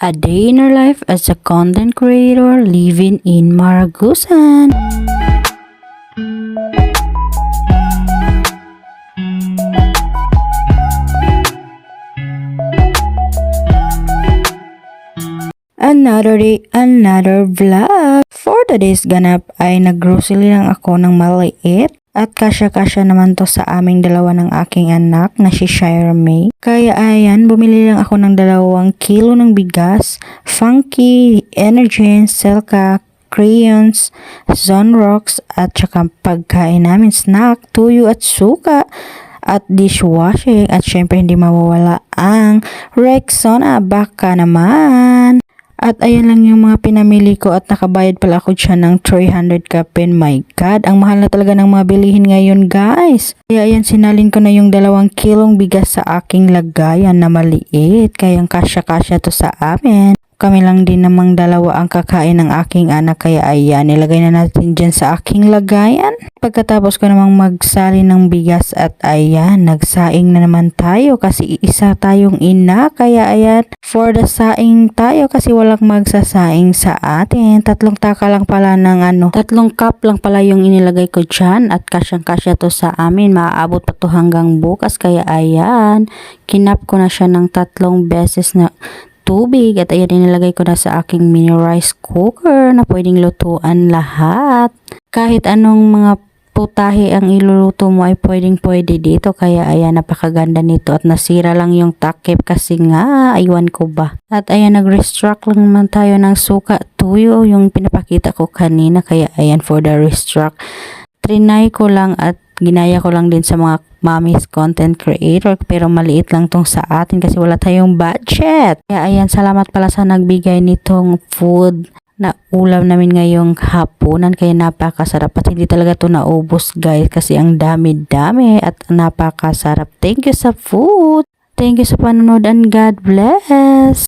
A day in our life as a content creator living in Maragusan. Another day, another vlog. For today's ganap ay nag-grocery lang ako ng maliit. At kasya-kasya naman to sa aming dalawa ng aking anak na si Shira May. Kaya ayan, bumili lang ako ng 2 kilo ng bigas, Funky, Energen, Selka, crayons, Zonrox at saka pagkain namin, snack, tuyo at suka at dishwashing at syempre hindi mawawala ang Rexona, baka naman. At ayan lang yung mga pinamili ko at nakabayad pala ako dyan ng 300 kapin. My God, ang mahal na talaga ng mga bilihin ngayon guys. Kaya ayan, sinalin ko na yung 2 kilong bigas sa aking lagayan na maliit. Kaya kasya-kasya to sa amin. Kami lang din namang 2 ang kakain ng aking anak. Kaya ayan, nilagay na natin dyan sa aking lagayan. Pagkatapos ko namang magsali ng bigas at ayan, nagsaing na naman tayo kasi isa tayong ina. Kaya ayan, for the saing tayo kasi walang magsasaing sa atin. 3 taka lang pala ng 3 cup lang pala yung inilagay ko dyan at kasyang-kasya to sa amin. Maaabot pa to hanggang bukas. Kaya ayan, kinap ko na siya ng 3 beses na tubig at ayan, inilagay ko na sa aking mini rice cooker na pwedeng lutuan lahat. Kahit anong mga putahe ang iluluto mo ay pwedeng-pwede dito. Kaya ayan, napakaganda nito at nasira lang yung takip kasi nga, aywan ko ba. At ayan, nag-restock lang naman tayo ng suka, tuyo, yung pinapakita ko kanina. Kaya ayan, for the restock, trinay ko lang at ginaya ko lang din sa mga mommy's content creator, pero maliit lang tong sa atin kasi wala tayong budget. Kaya ayan, salamat pala sa nagbigay nitong food na ulam namin ngayong hapunan. Kaya napakasarap at hindi talaga to naubos guys kasi ang dami-dami at napakasarap. Thank you sa food. Thank you sa panonood and God bless.